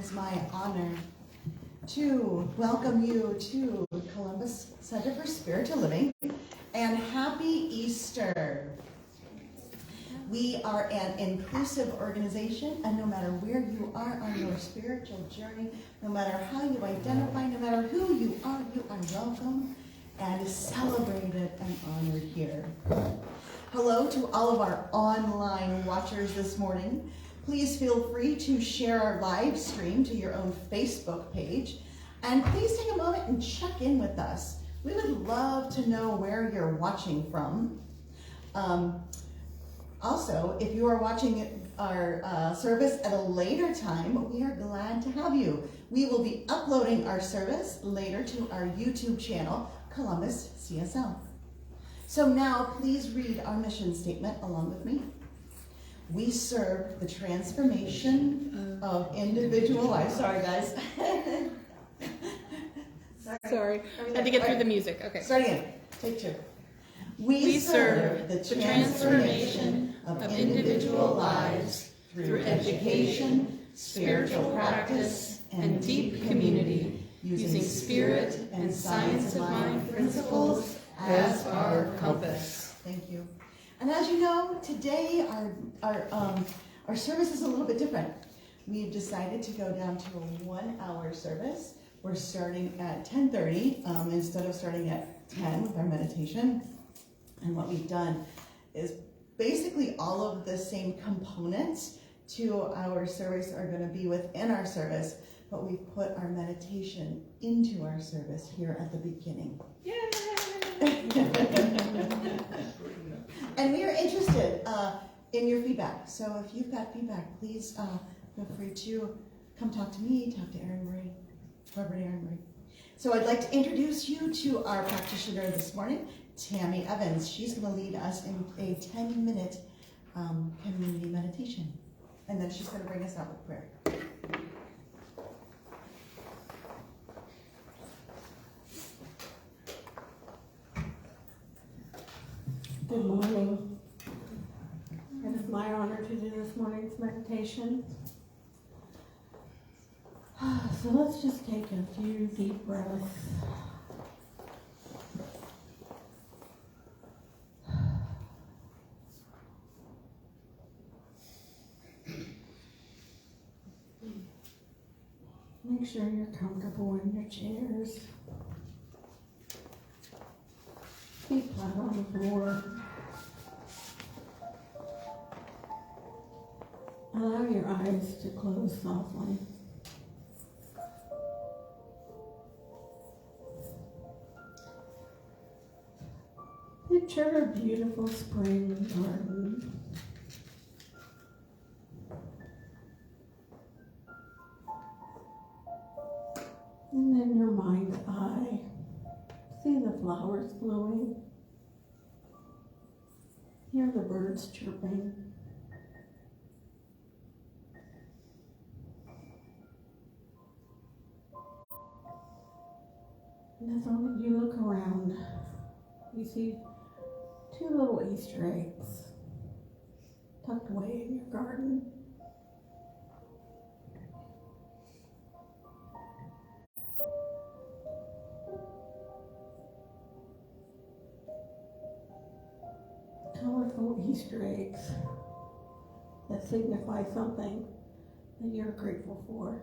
it's my honor to welcome you to Columbus Center for Spiritual Living, and happy Easter. We are an inclusive organization, and no matter where you are on your spiritual journey, no matter how you identify, no matter who you are welcome and celebrated and honored here. Hello to all of our online watchers this morning. Please feel free to share our live stream to your own Facebook page, and please take a moment and check in with us. We would love to know where you're watching from. Also, if you are watching our service at a later time, we are glad to have you. We will be uploading our service later to our YouTube channel, Columbus CSL. So now please read our mission statement along with me. We serve the transformation of individual lives. Sorry, guys. Sorry. I had to get through the music. Okay. Start again. Take two. We serve the transformation of individual lives through education, spiritual practice, and deep community, using spirit and science of mind principles as our compass. Thank you. And as you know, today our service is a little bit different. We've decided to go down to a 1-hour service. We're starting at 10:30 instead of starting at 10 with our meditation. And what we've done is basically all of the same components to our service are going to be within our service, but we've put our meditation into our service here at the beginning. Yay! And we are interested in your feedback. So if you've got feedback, please feel free to come talk to me, talk to Erin Marie, Reverend Erin Marie. So I'd like to introduce you to our practitioner this morning, Tammy Evans. She's going to lead us in a 10-minute community meditation. And then she's going to bring us out with prayer. Good morning. It is my honor to do this morning's meditation. So let's just take a few deep breaths. Make sure you're comfortable in your chairs. Feet flat on the floor. Allow your eyes to close softly. Picture a beautiful spring garden. And in your mind's eye, see the flowers blowing. Hear the birds chirping. And as you look around, you see 2 little Easter eggs tucked away in your garden. Colorful Easter eggs that signify something that you're grateful for.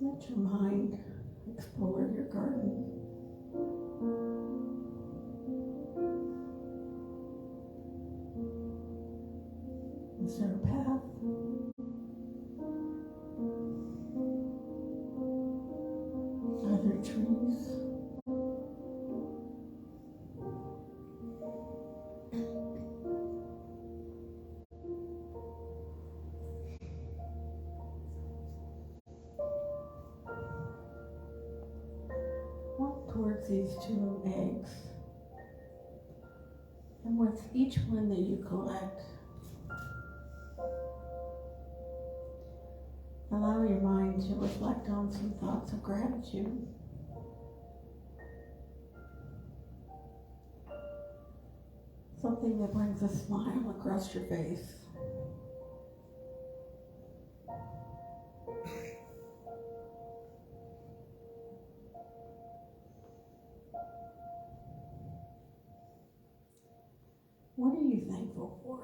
Let your mind explore your garden. Is there a path? Are there trees? Walk towards these 2 eggs, and with each one that you collect, allow your mind going to reflect on some thoughts of gratitude. Something that brings a smile across your face. What are you thankful for?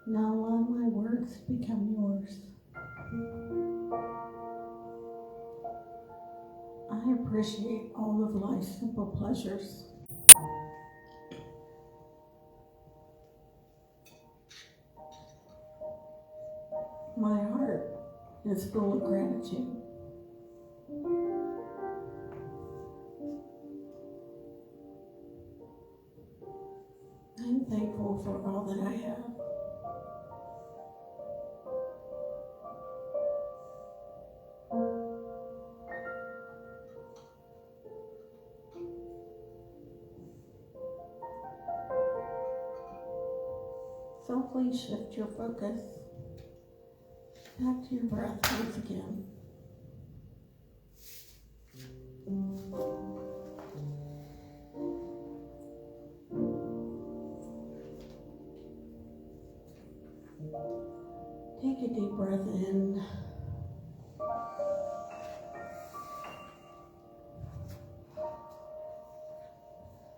Now let my words become yours. I appreciate all of life's simple pleasures. My heart is full of gratitude. I'm thankful grateful for all that I have. Softly shift your focus back to your breath once again. Take a deep breath in.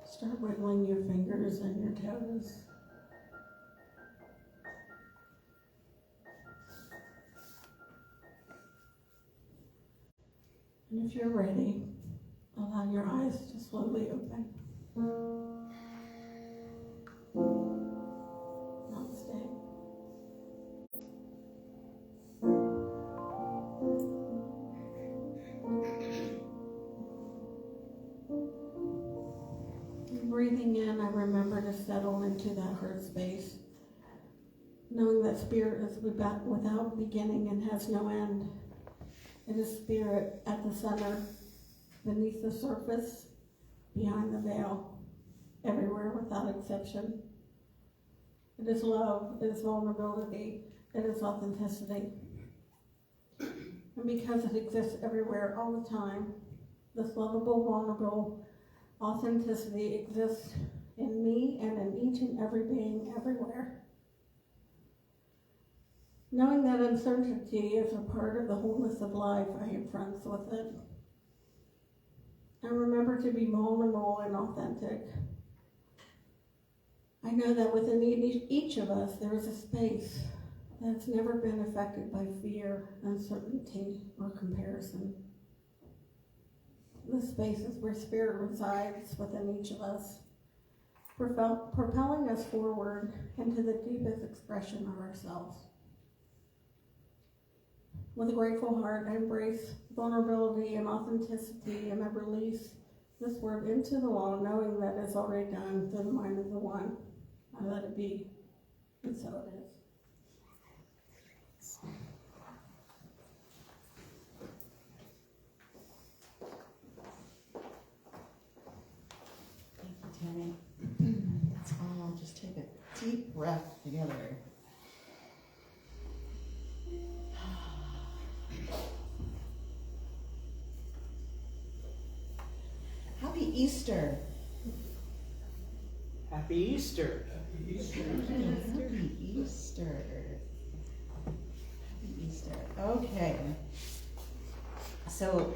Start wiggling your fingers and your toes. And if you're ready, allow your eyes to slowly open. Namaste. Breathing in, I remember to settle into that heart space, knowing that spirit is without beginning and has no end. It is spirit at the center, beneath the surface, behind the veil, everywhere without exception. It is love, it is vulnerability, it is authenticity. And because it exists everywhere all the time, this lovable, vulnerable authenticity exists in me and in each and every being everywhere. Knowing that uncertainty is a part of the wholeness of life, I am friends with it. And remember to be vulnerable and authentic. I know that within each of us there is a space that's never been affected by fear, uncertainty, or comparison. This space is where spirit resides within each of us, propelling us forward into the deepest expression of ourselves. With a grateful heart, I embrace vulnerability and authenticity, and I release this word into the law, knowing that it's already done through the mind of the one. I let it be, and so it is. Thank you, Tammy. Let's all just take a deep breath together. Happy Easter. Happy Easter. Happy Easter. Happy Easter. Happy Easter. Okay. So,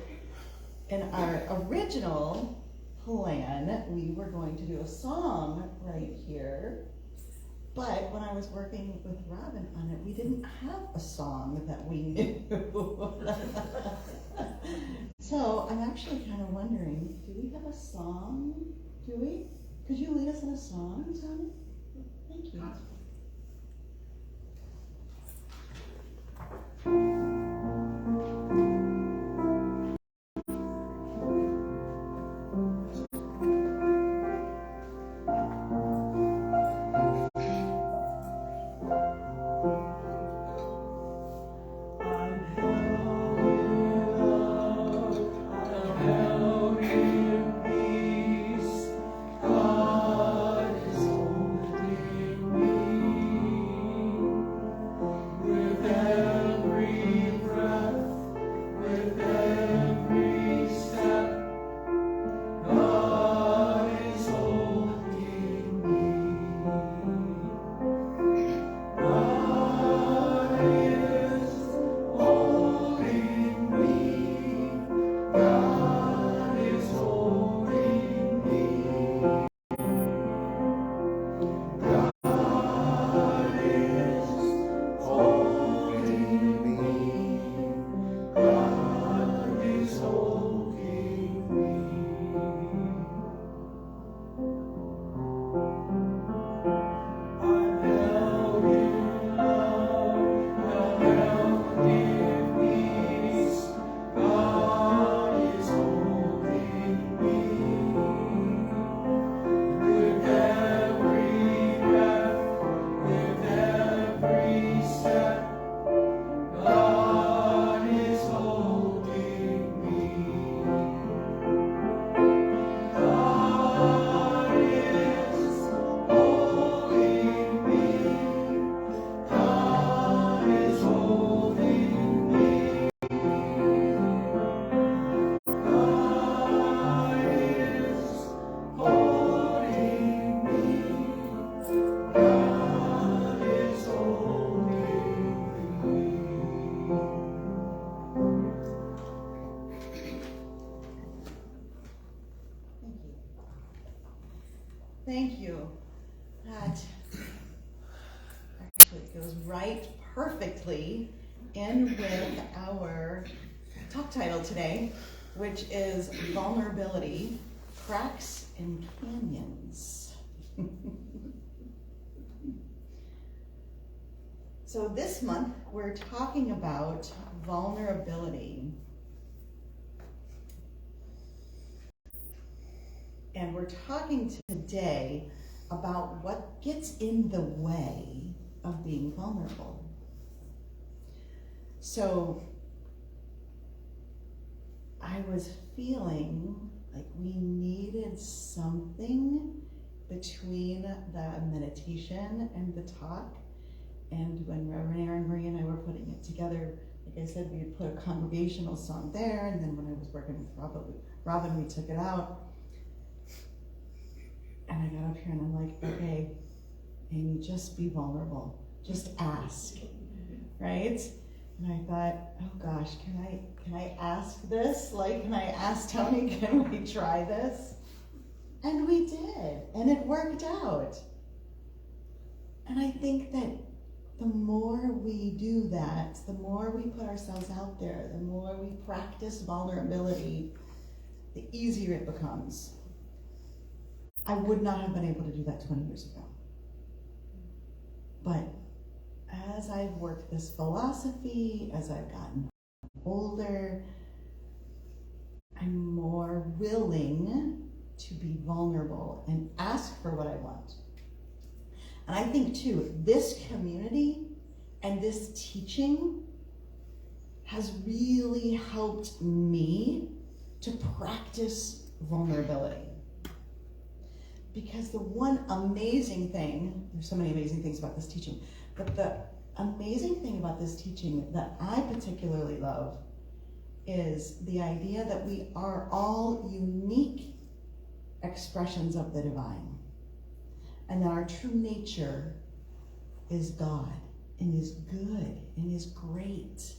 in our original plan, we were going to do a song right here. But when I was working with Robin on it, we didn't have a song that we knew. So I'm actually kind of wondering, do we have a song? Do we? Could you lead us in a song, Tommy? Thank you. God is holy. It goes right perfectly in with our talk title today, which is Vulnerability, Cracks and Canyons. So this month, we're talking about vulnerability. And we're talking today about what gets in the way of being vulnerable. So I was feeling like we needed something between the meditation and the talk. And when Reverend Aaron Marie and I were putting it together, like I said, we had put a congregational song there, and then when I was working with Robin, we took it out. And I got up here and I'm like, okay, Amy, just be vulnerable. Just ask, right? And I thought, oh gosh, can I ask this? Like, can I ask Tony, can we try this? And we did, and it worked out. And I think that the more we do that, the more we put ourselves out there, the more we practice vulnerability, the easier it becomes. I would not have been able to do that 20 years ago. But as I've worked this philosophy, as I've gotten older, I'm more willing to be vulnerable and ask for what I want. And I think too, this community and this teaching has really helped me to practice vulnerability. Because the one amazing thing, there's so many amazing things about this teaching, but the amazing thing about this teaching that I particularly love is the idea that we are all unique expressions of the divine. And that our true nature is God, and is good, and is great.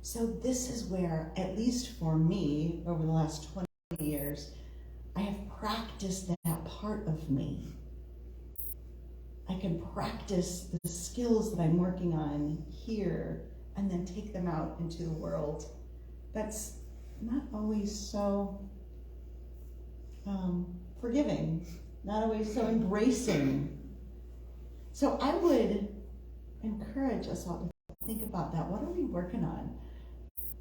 So this is where, at least for me, over the last 20 years, I have practiced that part of me. I can practice the skills that I'm working on here, and then take them out into the world. That's not always so forgiving. Not always so embracing. So I would encourage us all to think about that. What are we working on?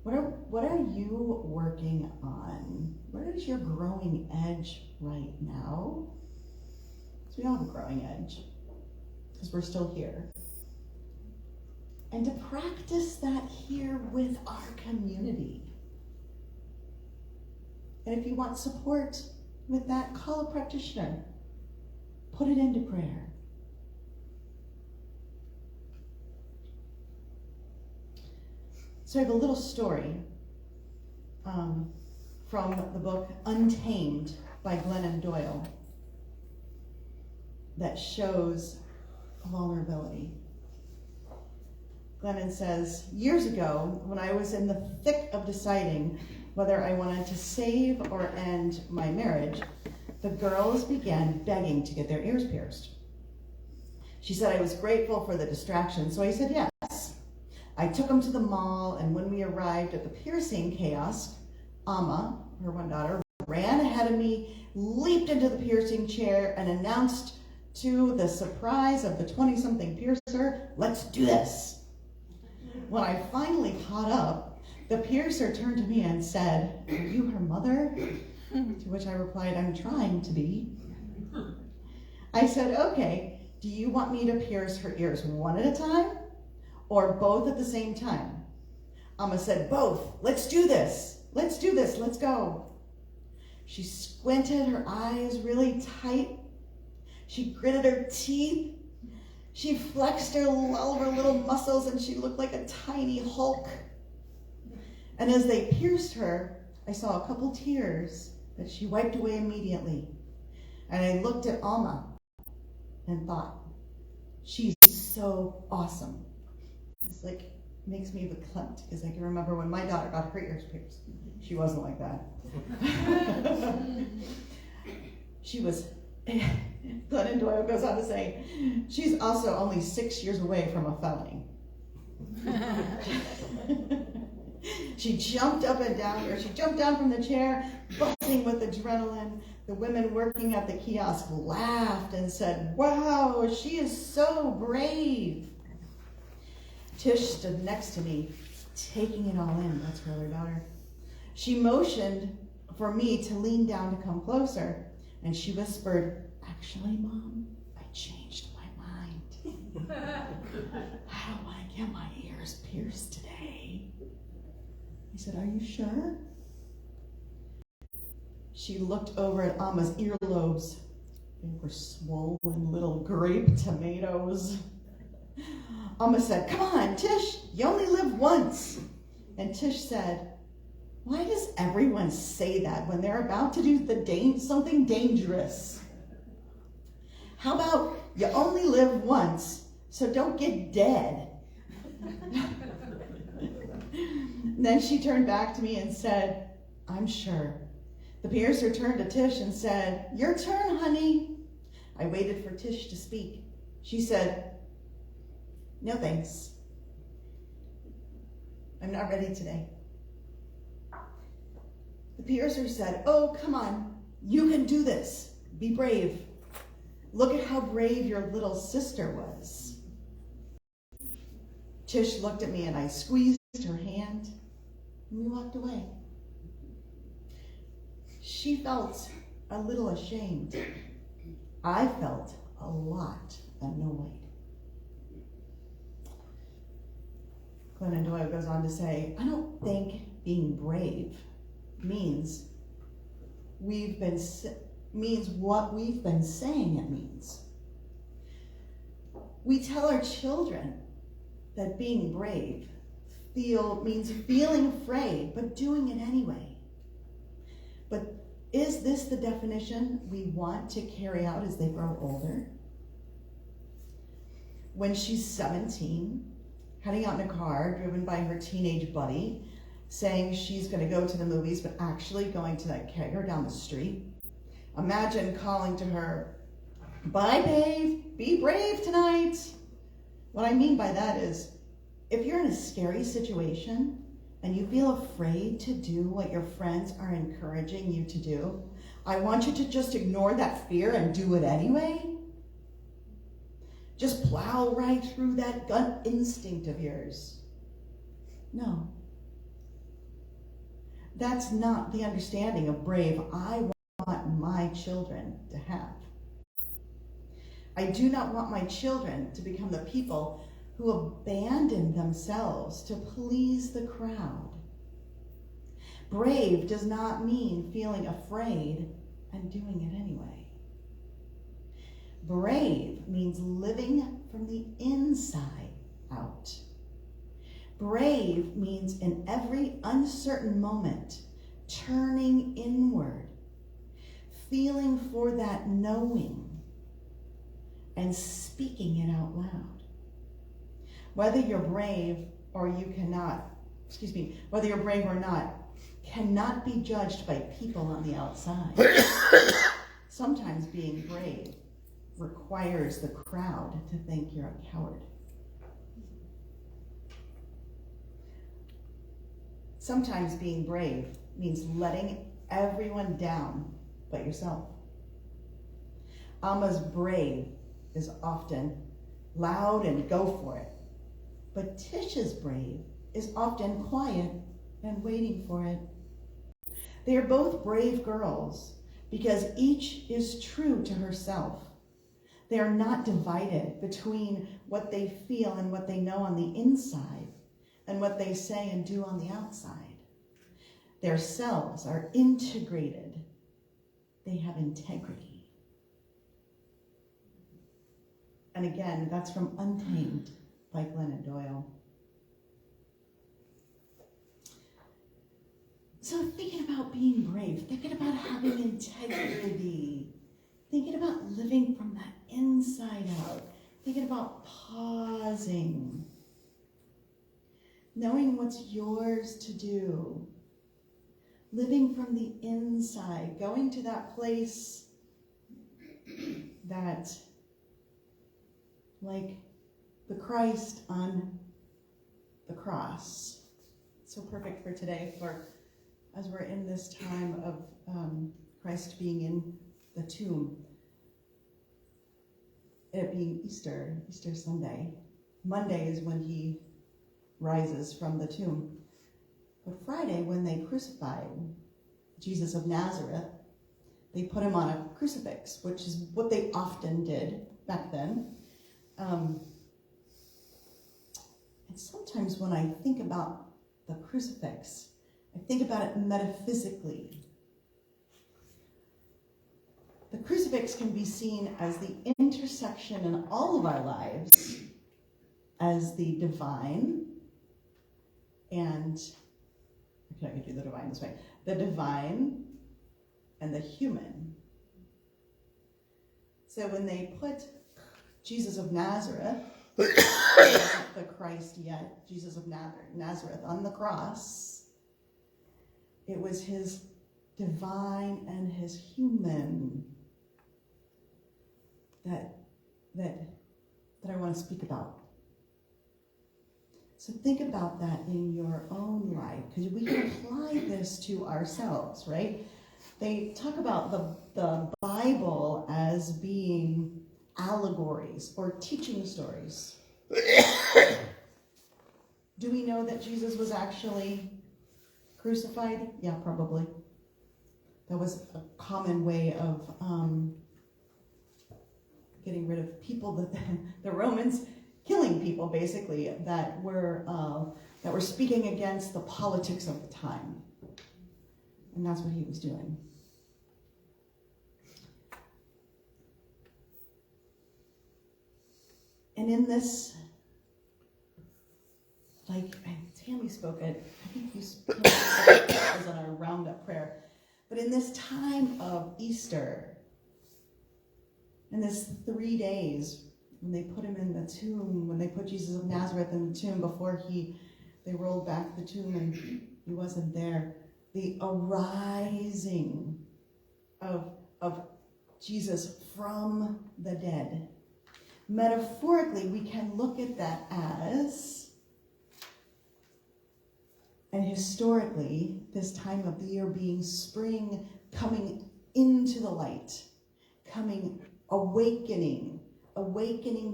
What are you working on? Where is your growing edge right now? Because we all have a growing edge, because we're still here. And to practice that here with our community. And if you want support with that, call a practitioner. Put it into prayer. So I have a little story from the book Untamed by Glennon Doyle that shows vulnerability. Glennon says, years ago, when I was in the thick of deciding whether I wanted to save or end my marriage, the girls began begging to get their ears pierced. She said I was grateful for the distraction, so I said yes. I took them to the mall, and when we arrived at the piercing kiosk, Amma, her one daughter, ran ahead of me, leaped into the piercing chair, and announced to the surprise of the 20-something piercer, "Let's do this." When I finally caught up, the piercer turned to me and said, "Are you her mother?" To which I replied, "I'm trying to be." I said, "Okay, do you want me to pierce her ears one at a time or both at the same time?" Amma said, "Both. Let's do this. Let's do this. Let's go." She squinted her eyes really tight. She gritted her teeth. She flexed all of her little muscles, and she looked like a tiny Hulk. And as they pierced her, I saw a couple tears that she wiped away immediately. And I looked at Alma and thought, she's so awesome. It's like, makes me verklempt, because I can remember when my daughter got her ears pierced. She wasn't like that. She was Glennon Doyle goes on to say, she's also only 6 years away from a felony. She jumped up and down, or she jumped down from the chair, buzzing with adrenaline. The women working at the kiosk laughed and said, wow, she is so brave. Tish stood next to me, taking it all in. That's her other daughter. She motioned for me to lean down to come closer, and she whispered, actually, Mom, I changed my mind. I don't want to get my ears pierced today. I said, are you sure? She looked over at Alma's earlobes. They were swollen little grape tomatoes. Alma said, come on, Tish, you only live once. And Tish said, why does everyone say that when they're about to do something dangerous? How about you only live once, so don't get dead? Then she turned back to me and said, I'm sure. The piercer turned to Tish and said, your turn, honey. I waited for Tish to speak. She said, no thanks. I'm not ready today. The piercer said, oh, come on. You can do this. Be brave. Look at how brave your little sister was. Tish looked at me and I squeezed her hand and we walked away. She felt a little ashamed. I felt a lot annoyed. Glennon Doyle goes on to say, I don't think being brave means what we've been saying it means. We tell our children that being brave means feeling afraid, but doing it anyway. But is this the definition we want to carry out as they grow older? When she's 17, heading out in a car driven by her teenage buddy, saying she's going to go to the movies, but actually going to that kegger down the street. Imagine calling to her, bye, babe, be brave tonight. What I mean by that is, if you're in a scary situation and you feel afraid to do what your friends are encouraging you to do, I want you to just ignore that fear and do it anyway. Just plow right through that gut instinct of yours. No. That's not the understanding of brave I want my children to have. I do not want my children to become the people who abandon themselves to please the crowd. Brave does not mean feeling afraid and doing it anyway. Brave means living from the inside out. Brave means in every uncertain moment, turning inward, feeling for that knowing, and speaking it out loud. Whether you're brave or whether you're brave or not, cannot be judged by people on the outside. Sometimes being brave requires the crowd to think you're a coward. Sometimes being brave means letting everyone down but yourself. Alma's brave is often loud and go for it. But Tish's brave is often quiet and waiting for it. They are both brave girls because each is true to herself. They are not divided between what they feel and what they know on the inside and what they say and do on the outside. Their selves are integrated. They have integrity. And again, that's from Untamed by Glennon Doyle. So thinking about being brave, thinking about having integrity, thinking about living from that inside out, thinking about pausing, knowing what's yours to do, living from the inside, going to that place that, like the Christ on the cross, so perfect for today, for as we're in this time of Christ being in the tomb, it being Easter Sunday. Monday is when he rises from the tomb. But Friday, when they crucified Jesus of Nazareth, they put him on a crucifix, which is what they often did back then. And sometimes when I think about the crucifix, I think about it metaphysically. The crucifix can be seen as the intersection in all of our lives as the divine and, I could do the divine this way, the divine and the human. So when they put Jesus of Nazareth, not the Christ yet, Jesus of Nazareth on the cross, it was his divine and his human that I want to speak about. So think about that in your own life, because we can apply this to ourselves, right? They talk about the Bible as being allegories or teaching stories. Do we know that Jesus was actually crucified? Yeah, probably. That was a common way of getting rid of people, the Romans killing people basically that were speaking against the politics of the time. And that's what he was doing. And in this, like Tammy spoke it, I think you spoke it was on our roundup prayer. But in this time of Easter, in this 3 days, when they put him in the tomb, when they put Jesus of Nazareth in the tomb before they rolled back the tomb and he wasn't there, the arising of Jesus from the dead. Metaphorically, we can look at that as, and historically, this time of the year being spring, coming into the light, awakening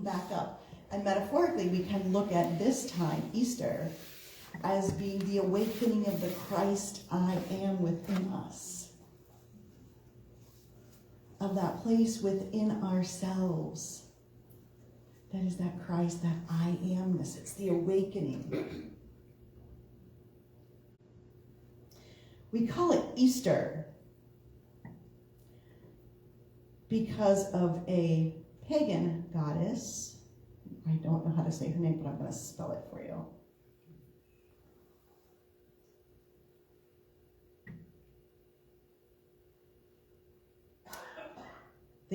back up. And metaphorically, we can look at this time, Easter, as being the awakening of the Christ I am within us. Of that place within ourselves. That is that Christ, that I amness. It's the awakening. We call it Easter because of a pagan goddess. I don't know how to say her name, but I'm going to spell it for you.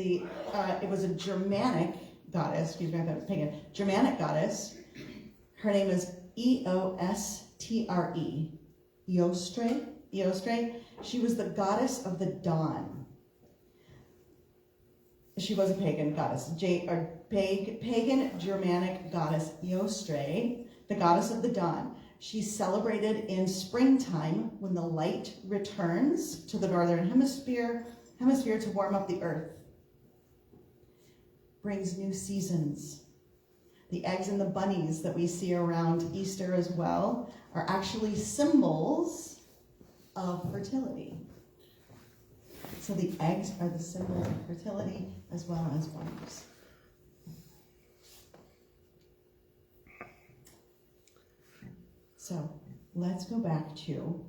It was a Germanic goddess, excuse me, I thought it was pagan. Germanic goddess. Her name is Eostre. Eostre. She was the goddess of the dawn. She was a pagan goddess. Pagan Germanic goddess Eostre, the goddess of the dawn. She's celebrated in springtime when the light returns to the northern hemisphere to warm up the earth. Brings new seasons. The eggs and the bunnies that we see around Easter as well are actually symbols of fertility. So the eggs are the symbol of fertility as well as bunnies. So let's go back to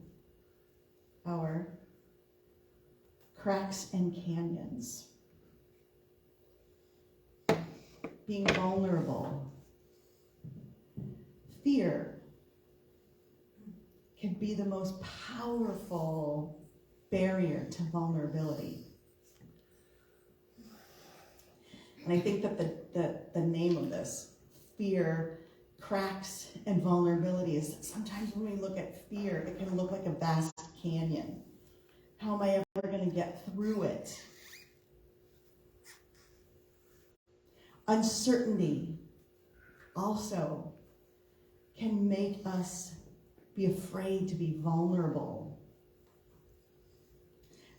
our cracks and canyons. Being vulnerable. Fear can be the most powerful barrier to vulnerability. And I think that the name of this, fear, cracks, and vulnerability, is that sometimes when we look at fear, it can look like a vast canyon. How am I ever going to get through it? Uncertainty also can make us be afraid to be vulnerable.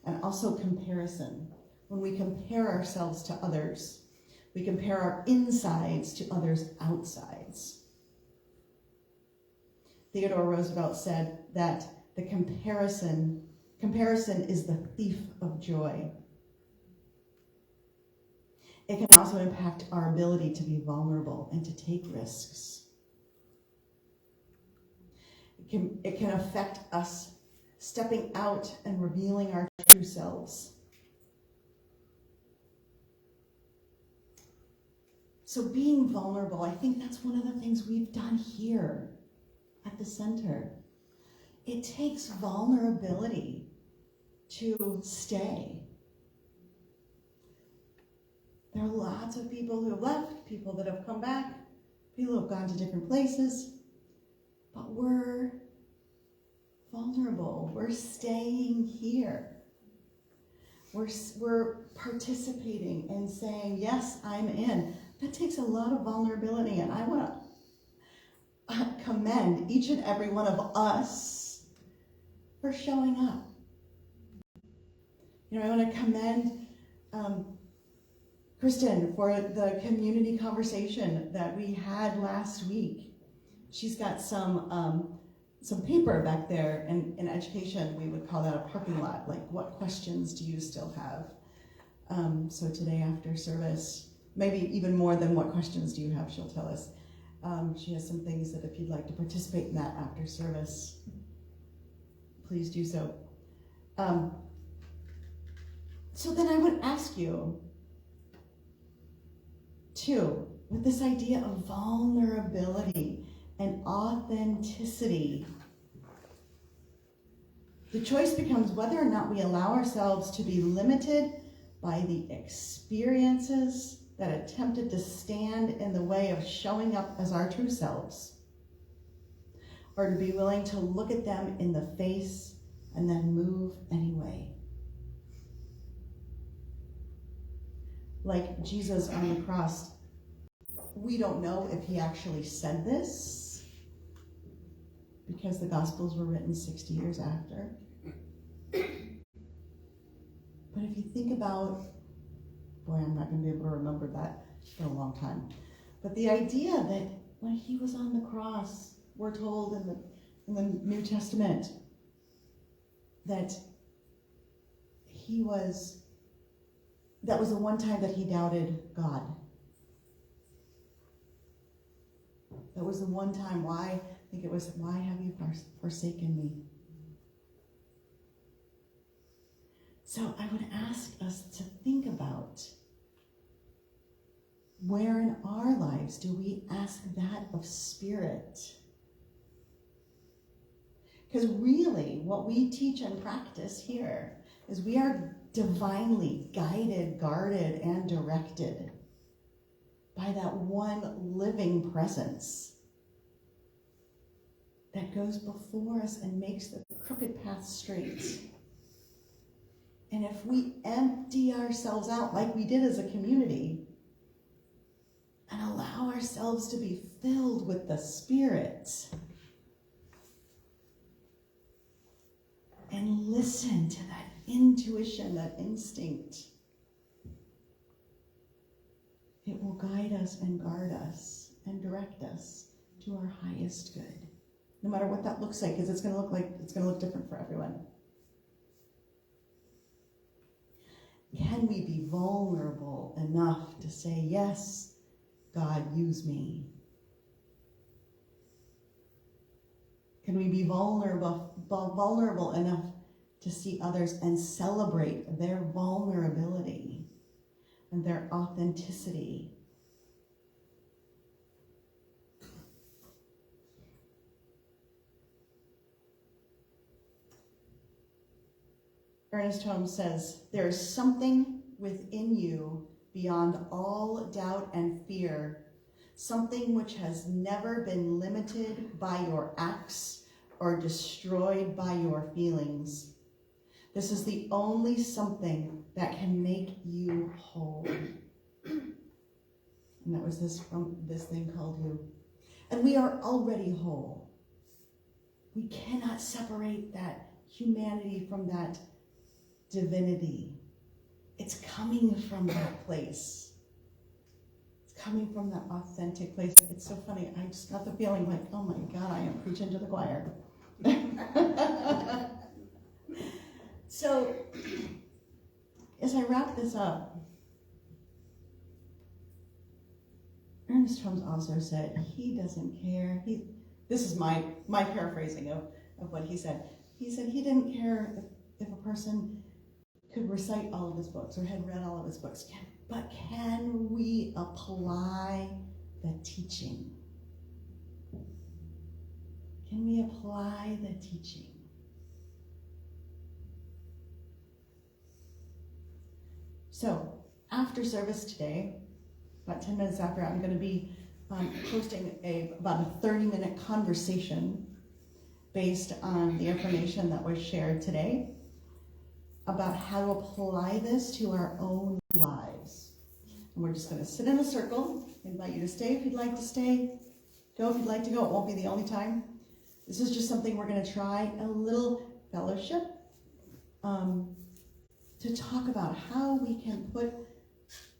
And also comparison. When we compare ourselves to others, we compare our insides to others' outsides. Theodore Roosevelt said that the comparison is the thief of joy. It can also impact our ability to be vulnerable and to take risks. It can affect us stepping out and revealing our true selves. So being vulnerable, I think that's one of the things we've done here at the center. It takes vulnerability to stay. There are lots of people who have left, people that have come back, people who have gone to different places, but we're vulnerable. We're staying here. We're participating and saying, yes, I'm in. That takes a lot of vulnerability, and I want to commend each and every one of us for showing up. I want to commend Kristen for the community conversation that we had last week. She's got some paper back there, and in education we would call that a parking lot, like what questions do you still have? So today after service, maybe even more than what questions do you have, she'll tell us. She has some things that if you'd like to participate in that after service, please do so. So then I would ask you, too, with this idea of vulnerability and authenticity, the choice becomes whether or not we allow ourselves to be limited by the experiences that attempted to stand in the way of showing up as our true selves, or to be willing to look at them in the face and then move anyway. Like Jesus on the cross, we don't know if he actually said this because the Gospels were written 60 years after. But if you think about, boy, I'm not going to be able to remember that for a long time. But the idea that when he was on the cross, we're told in the New Testament that that was the one time that he doubted God. That was the one time, why have you forsaken me? So I would ask us to think about, where in our lives do we ask that of Spirit? Because really, what we teach and practice here is we are divinely guided, guarded, and directed by that one living presence that goes before us and makes the crooked path straight. And if we empty ourselves out like we did as a community and allow ourselves to be filled with the Spirit and listen to that intuition, that instinct, it will guide us and guard us and direct us to our highest good. No matter what that looks like, because it's going to look different for everyone. Can we be vulnerable enough to say, yes, God, use me? Can we be vulnerable enough to see others and celebrate their vulnerability and their authenticity? Ernest Holmes says, there is something within you beyond all doubt and fear, something which has never been limited by your acts or destroyed by your feelings. This is the only something that can make you whole. And that was this thing called you. And we are already whole. We cannot separate that humanity from that divinity. It's coming from that place. It's coming from that authentic place. It's so funny. I just got the feeling like, oh my God, I am preaching to the choir. So, as I wrap this up, Ernest Holmes also said he doesn't care. This is my paraphrasing of what he said. He said he didn't care if a person could recite all of his books or had read all of his books, but can we apply the teaching? Can we apply the teaching? So, after service today, about 10 minutes after, I'm going to be hosting about a 30-minute conversation based on the information that was shared today about how to apply this to our own lives. And we're just going to sit in a circle, invite you to stay if you'd like to stay, go if you'd like to go. It won't be the only time. This is just something we're going to try, a little fellowship, to talk about how we can put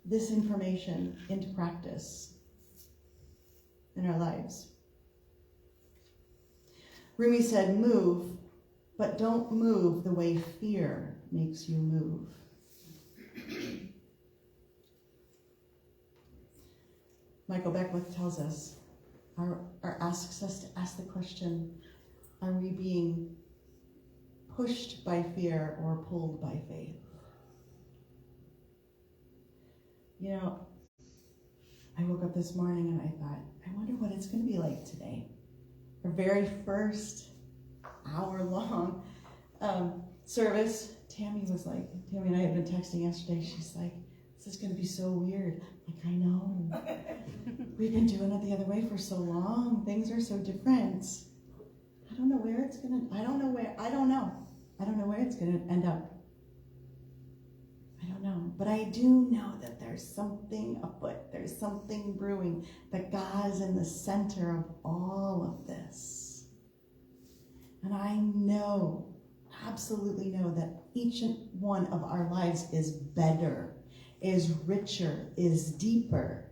this information into practice in our lives. Rumi said, move, but don't move the way fear makes you move. Michael Beckwith tells us, or asks us to ask the question, are we being pushed by fear or pulled by faith? You know, I woke up this morning and I thought, I wonder what it's going to be like today. Our very first hour-long service. Tammy and I had been texting yesterday. She's like, this is going to be so weird. I'm like, I know. We've been doing it the other way for so long. Things are so different. I don't know where it's going to end up. I don't know. But I do know that there's something afoot. There's something brewing. That God is in the center of all of this. And I know, absolutely know, that each one of our lives is better, is richer, is deeper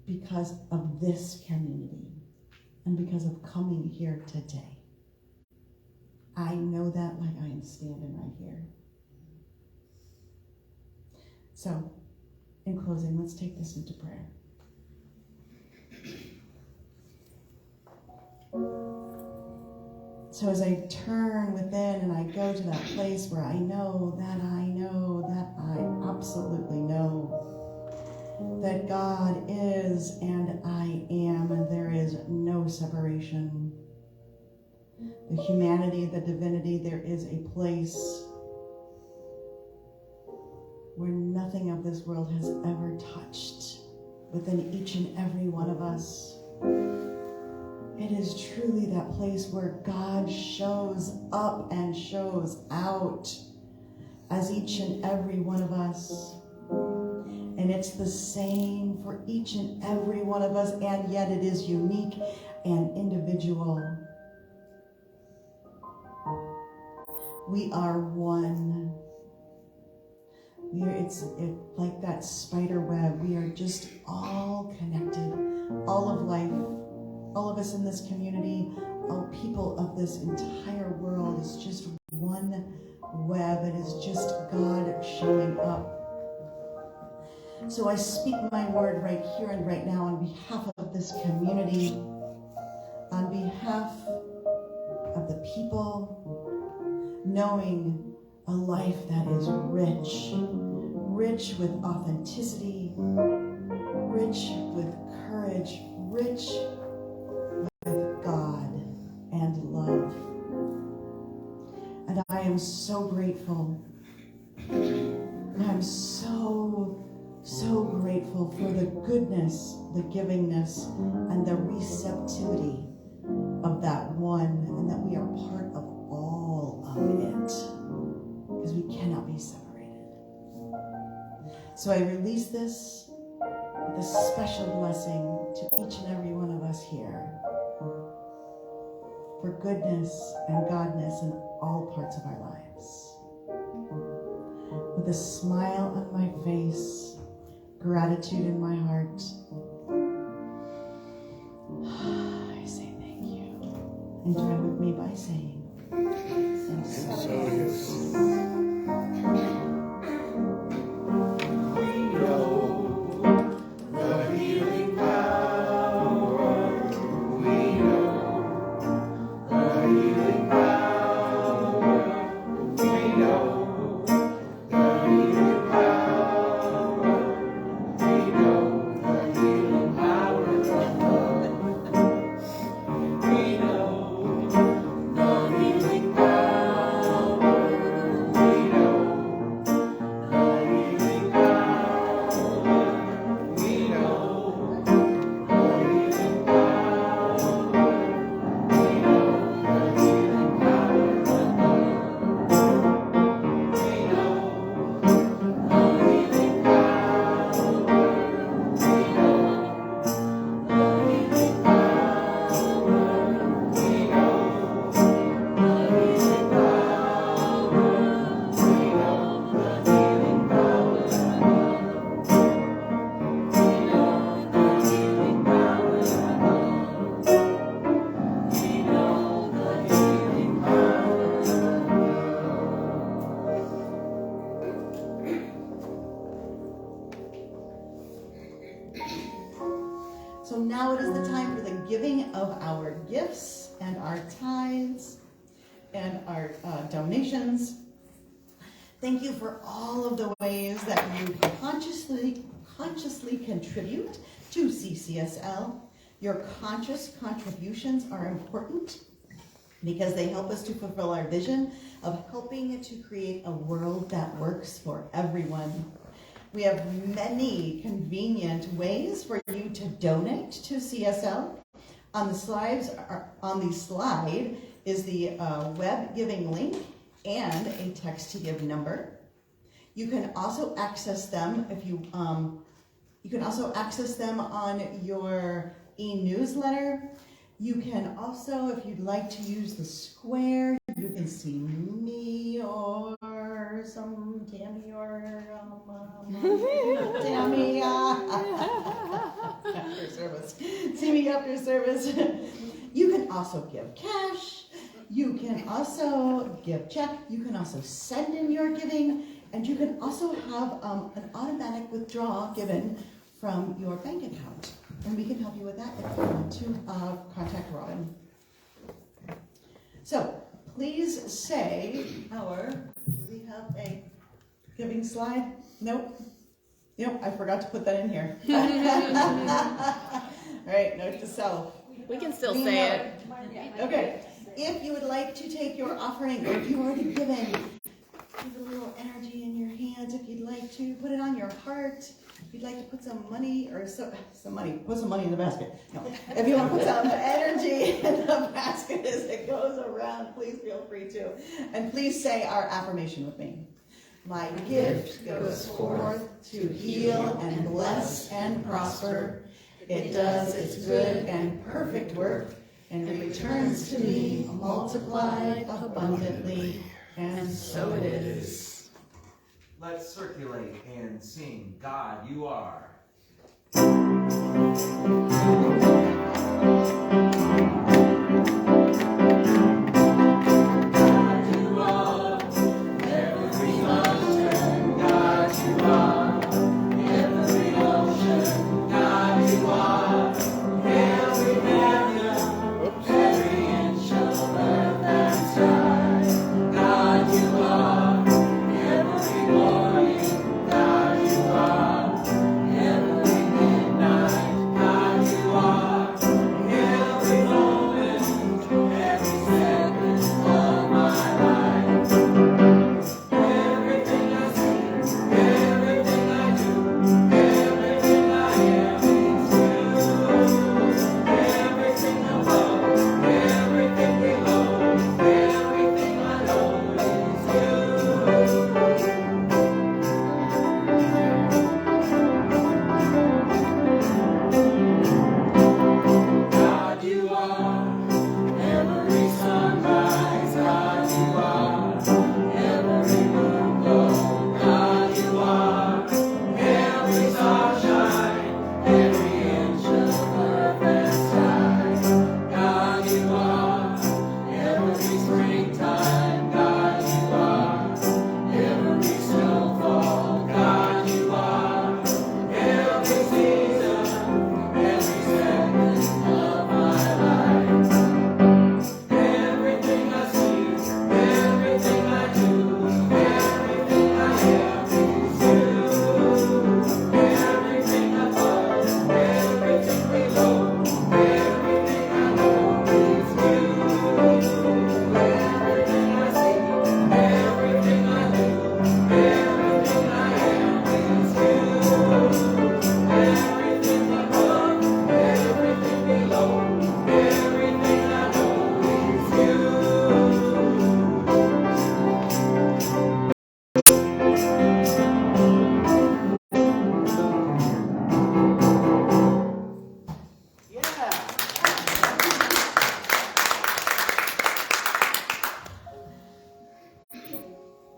because of this community and because of coming here today. I know that like I am standing right here. So, in closing, let's take this into prayer. So as I turn within and I go to that place where I know that I absolutely know that God is and I am, and there is no separation. The humanity, the divinity, there is a place where nothing of this world has ever touched within each and every one of us. It is truly that place where God shows up and shows out as each and every one of us. And it's the same for each and every one of us, and yet it is unique and individual. We are one. It's like that spider web. We are just all connected. All of life, all of us in this community, all people of this entire world is just one web. It is just God showing up. So I speak my word right here and right now on behalf of this community, on behalf of the people, knowing a life that is rich with authenticity, rich with courage, rich with God and love. And I am so grateful. I'm so grateful for the goodness, the givingness, and the receptivity of that one, and that we are part of all of it, because we cannot be separated. So I release this this special blessing to each and every one of us here for goodness and godness in all parts of our lives. With a smile on my face, gratitude in my heart, I say thank you. And join with me by saying, and so it is. So now it is the time for the giving of our gifts and our tithes and our donations. Thank you for all of the ways that you consciously contribute to CCSL. Your conscious contributions are important because they help us to fulfill our vision of helping to create a world that works for everyone. We have many convenient ways for you to donate to CSL. On the slide is the web giving link and a text to give number. You can also access them if you can also access them on your e-newsletter. You can also, if you'd like to use the square, you can see me or some Tammy or Tammy after service. See me after service. You can also give cash. You can also give check. You can also send in your giving, and you can also have an automatic withdrawal given from your bank account. And we can help you with that if you want to contact Robin. So please say do we have a giving slide? Nope, I forgot to put that in here. All right, note to self. We can still say it. Okay, if you would like to take your offering, or if you've already given, give a little energy in your hands. If you'd like to put it on your heart, if you'd like to put some money or put some money in the basket. No. If you want to put some energy in the basket as it goes around, please feel free to. And please say our affirmation with me. My gift goes forth to heal and bless and prosper. It does its good and perfect work and returns to me multiplied abundantly. And so it is. Let's circulate and sing God You Are. Yeah.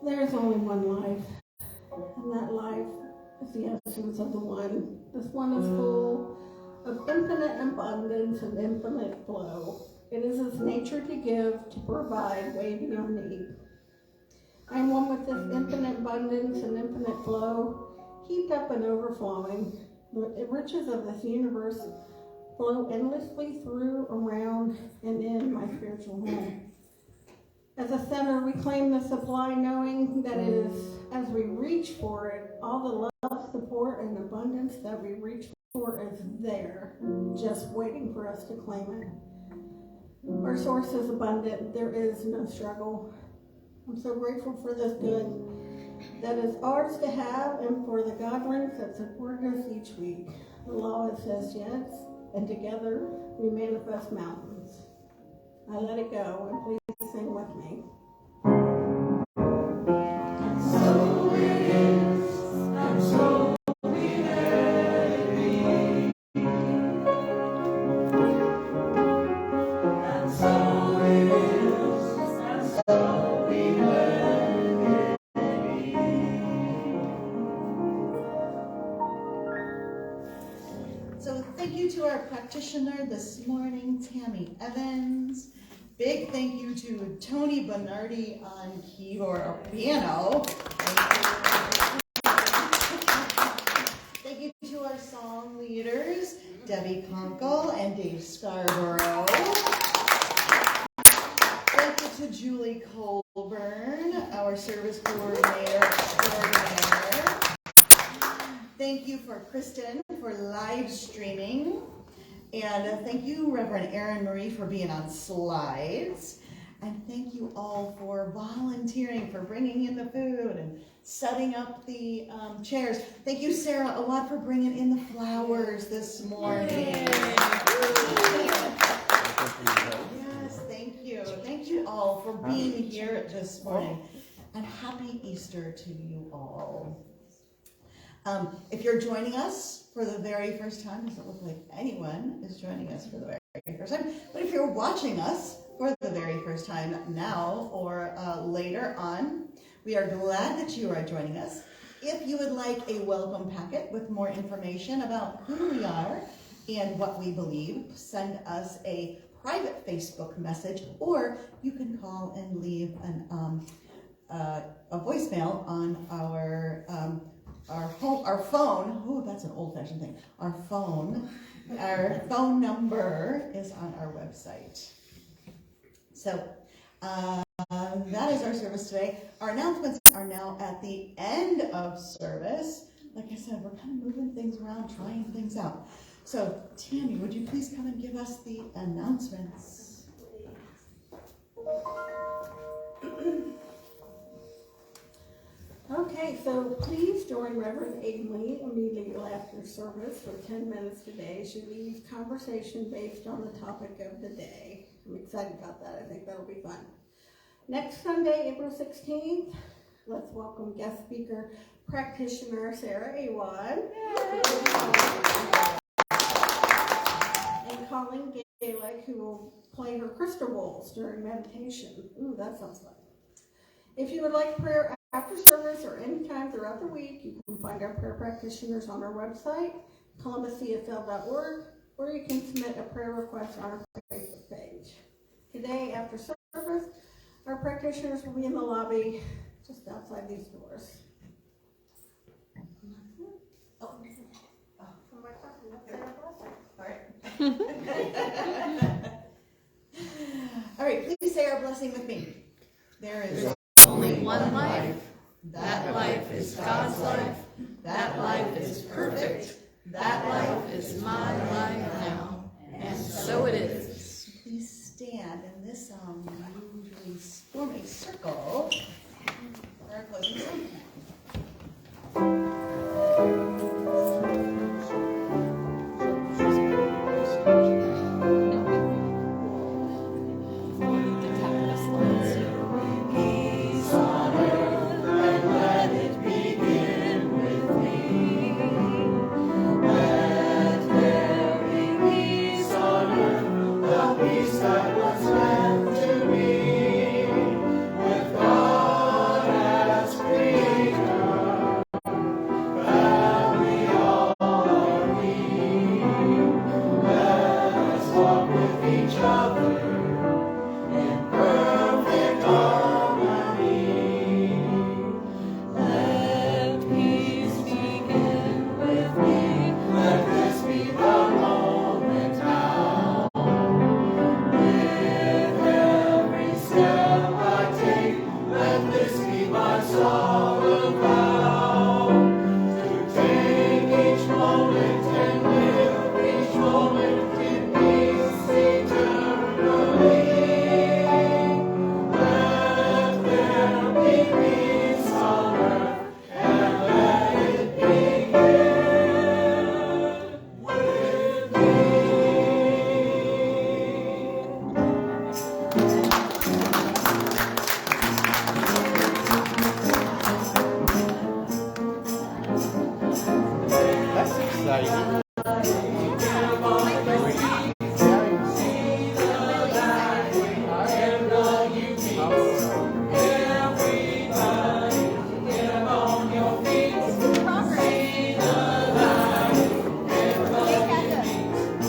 There's only one life, and that life is the essence of the one. This one is full of infinite abundance and infinite flow. It is his nature to give, to provide way beyond need. I am one with this infinite abundance and infinite flow, heaped up and overflowing. The riches of this universe flow endlessly through, around, and in my spiritual home. As a center, we claim the supply, knowing that it is as we reach for it, all the love, support, and abundance that we reach for is there, just waiting for us to claim it. Our source is abundant. There is no struggle. I'm so grateful for this good that is ours to have, and for the godlings that support us each week. The law says yes, and together we manifest mountains. I let it go, and please sing with me. So it is, and so we let it be. And so it is, and so we let it be. So thank you to our practitioner this morning, Tammy Evans. Big thank you to Tony Bernardi on keyboard or piano. Thank you to our song leaders, Debbie Conkle and Dave Scarborough. Thank you to Julie Colburn, our service coordinator extraordinaire. Thank you for Kristen for live streaming. And thank you, Reverend Erin Marie, for being on slides. And thank you all for volunteering, for bringing in the food and setting up the chairs. Thank you, Sarah, a lot for bringing in the flowers this morning. Yes, thank you. Thank you all for being here this morning. And happy Easter to you all. If you're joining us for the very first time, doesn't look like anyone is joining us for the very first time, but if you're watching us for the very first time now or later on, we are glad that you are joining us. If you would like a welcome packet with more information about who we are and what we believe, send us a private Facebook message, or you can call and leave a voicemail on our phone. Oh, that's an old-fashioned thing. Our phone number is on our website. So that is our service today. Our announcements are now at the end of service. Like I said, we're kind of moving things around, trying things out. So Tammy, would you please come and give us the announcements? Okay, so please join Reverend Aimee immediately after service for 10 minutes today. She leads conversation based on the topic of the day. I'm excited about that. I think that'll be fun. Next Sunday, April 16th, let's welcome guest speaker, practitioner Sarah Awan. And Colleen Gaelic, who will play her crystal bowls during meditation. Ooh, that sounds fun. If you would like prayer after service or anytime throughout the week, you can find our prayer practitioners on our website, columbuscfl.org, or you can submit a prayer request on our Facebook page. Today, after service, our practitioners will be in the lobby just outside these doors. Oh, from All right, please say our blessing with me. There is Only one life. That life is God's life. That life is perfect. That life is my life now. And so it is. Please stand, and this usually form a circle for our closing song.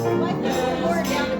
Wipe the floor down to